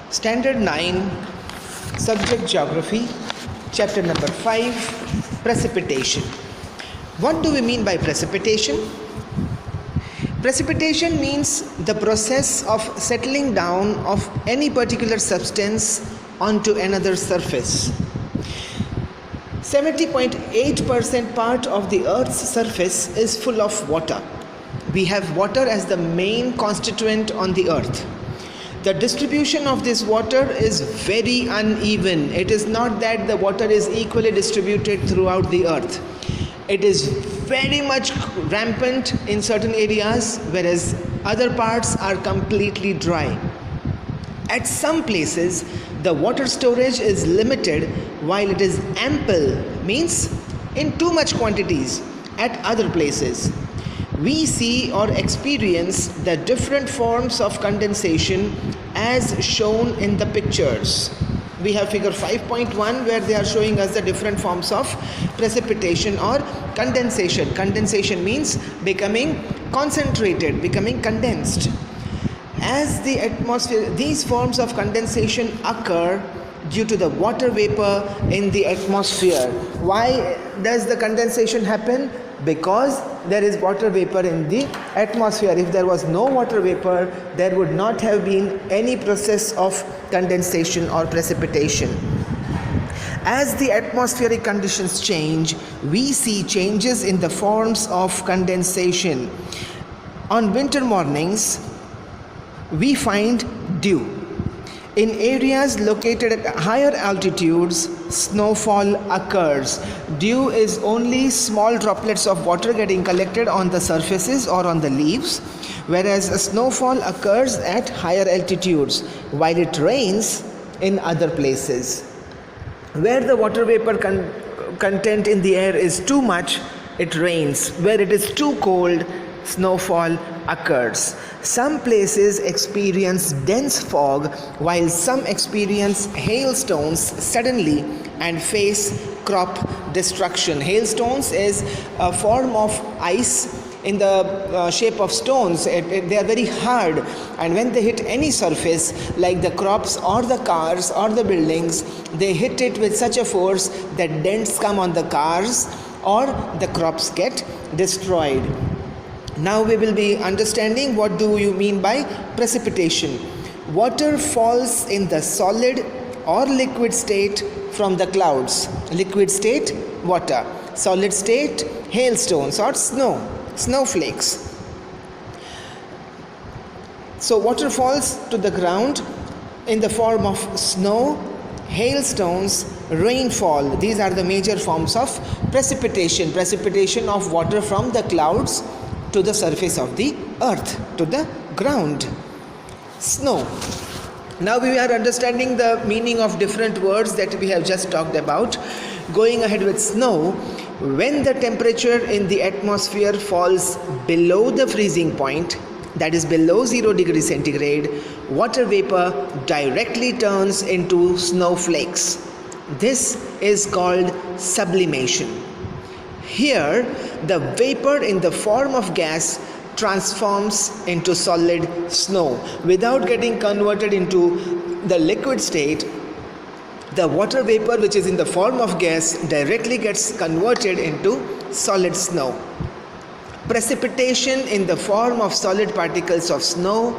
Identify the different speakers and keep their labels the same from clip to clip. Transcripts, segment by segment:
Speaker 1: Standard 9, Subject Geography, Chapter number 5, Precipitation. What do we mean by precipitation? Precipitation means the process of settling down of any particular substance onto another surface. 70.8% part of the Earth's surface is full of water. We have water as the main constituent on the Earth. The distribution of this water is very uneven. It is not that the water is equally distributed throughout the Earth. It is very much rampant in certain areas, whereas other parts are completely dry. At some places, the water storage is limited while it is ample, means in too much quantities at other places. We see or experience the different forms of condensation as shown in the pictures. We have figure 5.1 where they are showing us the different forms of precipitation or condensation. Condensation means becoming concentrated, becoming condensed. As the atmosphere, these forms of condensation occur due to the water vapor in the atmosphere. Why does the condensation happen? Because there is water vapor in the atmosphere. If there was no water vapor, there would not have been any process of condensation or precipitation. As the atmospheric conditions change, we see changes in the forms of condensation. On winter mornings, we find dew. In areas located at higher altitudes, snowfall occurs. Dew is only small droplets of water getting collected on the surfaces or on the leaves, whereas a snowfall occurs at higher altitudes, while it rains in other places. Where the water vapor content in the air is too much, it rains. Where it is too cold, snowfall occurs. Some places experience dense fog, while some experience hailstones suddenly and face crop destruction. Hailstones is a form of ice in the shape of stones. They are very hard, and when they hit any surface like the crops or the cars or the buildings, they hit it with such a force that dents come on the cars or the crops get destroyed. Now we will be understanding what do you mean by precipitation. Water falls in the solid or liquid state from the clouds. Liquid state, water. Solid state, hailstones or snowflakes. So water falls to the ground in the form of snow, hailstones, rainfall. These are the major forms of precipitation. Precipitation of water from the clouds to the surface of the earth, to the ground. Snow. Now we are understanding the meaning of different words that we have just talked about. Going ahead with snow, when the temperature in the atmosphere falls below the freezing point, that is below 0 degrees centigrade, water vapor directly turns into snowflakes. This is called sublimation. Here, the vapor in the form of gas transforms into solid snow. Without getting converted into the liquid state, the water vapor which is in the form of gas directly gets converted into solid snow. Precipitation in the form of solid particles of snow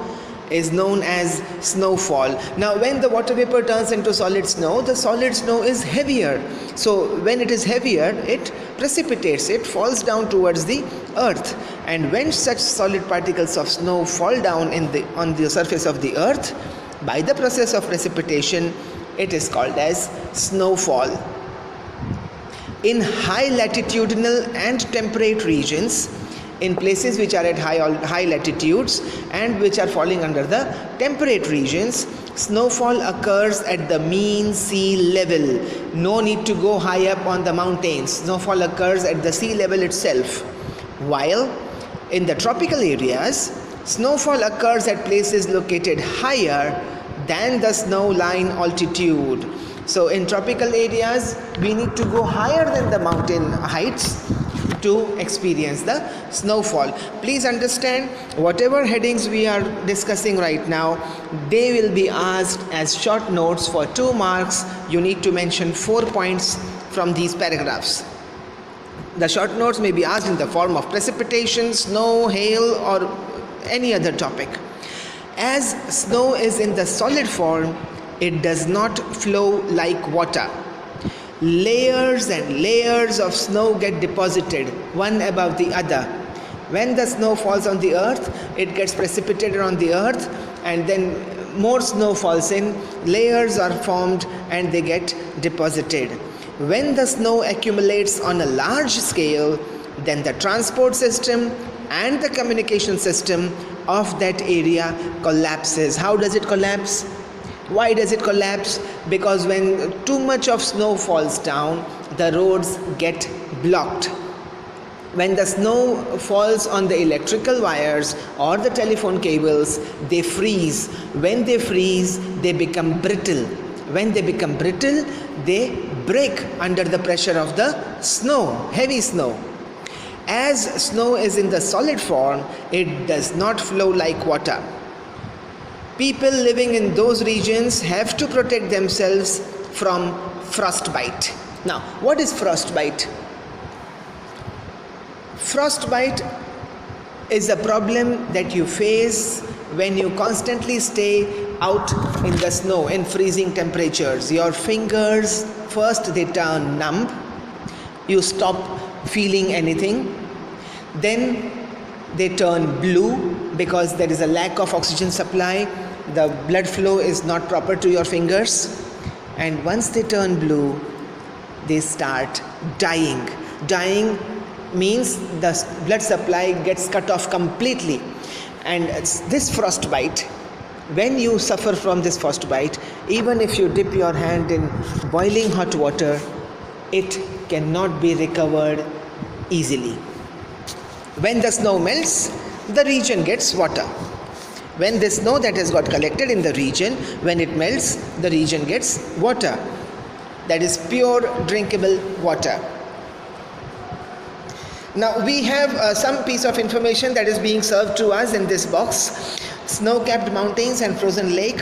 Speaker 1: is known as snowfall. Now when the water vapor turns into solid snow, the solid snow is heavier. So when it is heavier, it precipitates, it falls down towards the earth. And when such solid particles of snow fall down on the surface of the earth, by the process of precipitation, it is called as snowfall. In high latitudinal and temperate regions, in places which are at high latitudes and which are falling under the temperate regions, snowfall occurs at the mean sea level. No need to go high up on the mountains. Snowfall occurs at the sea level itself. While in the tropical areas, snowfall occurs at places located higher than the snow line altitude. So in tropical areas, we need to go higher than the mountain heights to experience the snowfall. Please understand, whatever headings we are discussing right now, they will be asked as short notes for 2 marks. You need to mention 4 points from these paragraphs. The short notes may be asked in the form of precipitation, snow, hail, or any other topic. As snow is in the solid form, it does not flow like water. Layers and layers of snow get deposited one above the other. When the snow falls on the earth, it gets precipitated on the earth, and then more snow falls in, layers are formed and they get deposited. When the snow accumulates on a large scale, then the transport system and the communication system of that area collapses. How does it collapse? Why does it collapse? Because when too much of snow falls down, the roads get blocked. When the snow falls on the electrical wires or the telephone cables, they freeze. When they freeze, they become brittle. When they become brittle, they break under the pressure of the snow, heavy snow. As snow is in the solid form, it does not flow like water. People living in those regions have to protect themselves from frostbite. Now, what is frostbite? Frostbite is a problem that you face when you constantly stay out in the snow in freezing temperatures. Your fingers, first they turn numb, you stop feeling anything, then they turn blue because there is a lack of oxygen supply, the blood flow is not proper to your fingers, and once they turn blue, they start dying. Dying means the blood supply gets cut off completely. And this frostbite, when you suffer from this frostbite, even if you dip your hand in boiling hot water, it cannot be recovered easily. When the snow melts, the region gets water. When the snow that has got collected in the region, when it melts, the region gets water. That is pure drinkable water. Now we have some piece of information that is being served to us in this box. Snow-capped mountains and frozen lake.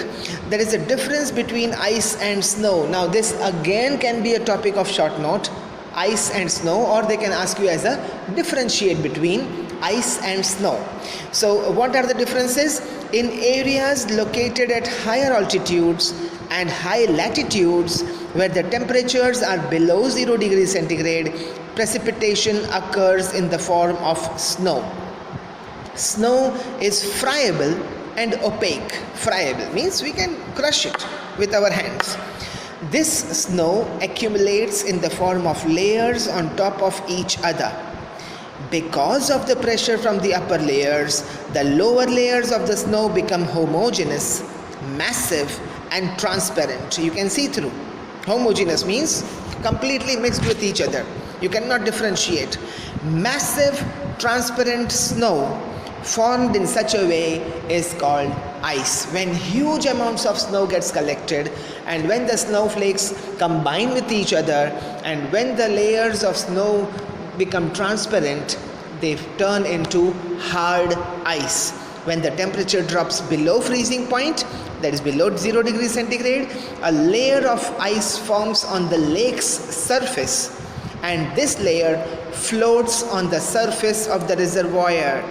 Speaker 1: There is a difference between ice and snow. Now this again can be a topic of short note, ice and snow, or they can ask you as a differentiate between ice and snow. So what are the differences? In areas located at higher altitudes and high latitudes where the temperatures are below 0 degrees centigrade, precipitation occurs in the form of snow. Snow is friable and opaque. Friable means we can crush it with our hands. This snow accumulates in the form of layers on top of each other. Because of the pressure from the upper layers, the lower layers of the snow become homogeneous, massive and transparent. You can see through. Homogeneous means completely mixed with each other. You cannot differentiate. Massive transparent snow formed in such a way is called ice. When huge amounts of snow gets collected and when the snowflakes combine with each other and when the layers of snow become transparent, they turn into hard ice. When the temperature drops below freezing point, that is below 0 degrees centigrade, a layer of ice forms on the lake's surface, and this layer floats on the surface of the reservoir.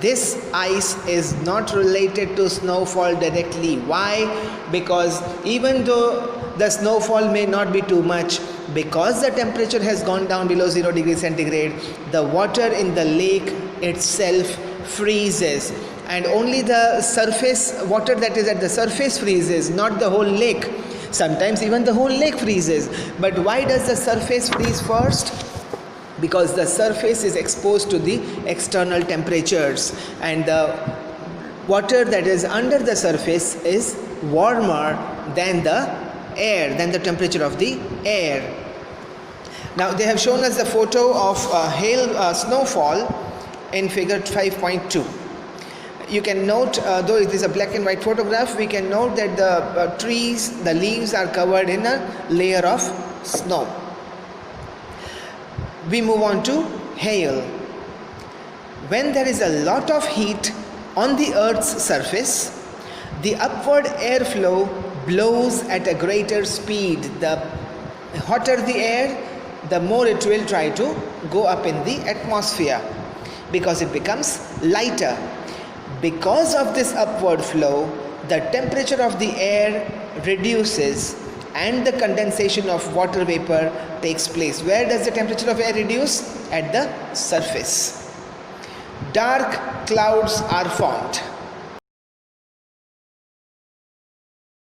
Speaker 1: This ice is not related to snowfall directly. Why? Because even though the snowfall may not be too much, because the temperature has gone down below 0 degrees centigrade, the water in the lake itself freezes, and only the surface water that is at the surface freezes, not the whole lake. Sometimes even the whole lake freezes. But why does the surface freeze first? Because the surface is exposed to the external temperatures, and the water that is under the surface is warmer than the air, than the temperature of the air. Now they have shown us the photo of snowfall in figure 5.2. You can note, though it is a black and white photograph, we can note that the trees, the leaves are covered in a layer of snow. We move on to hail. When there is a lot of heat on the earth's surface, the upward airflow blows at a greater speed. The hotter the air, the more it will try to go up in the atmosphere because it becomes lighter. Because of this upward flow, the temperature of the air reduces and the condensation of water vapor takes place. Where does the temperature of air reduce? At the surface. Dark clouds are formed.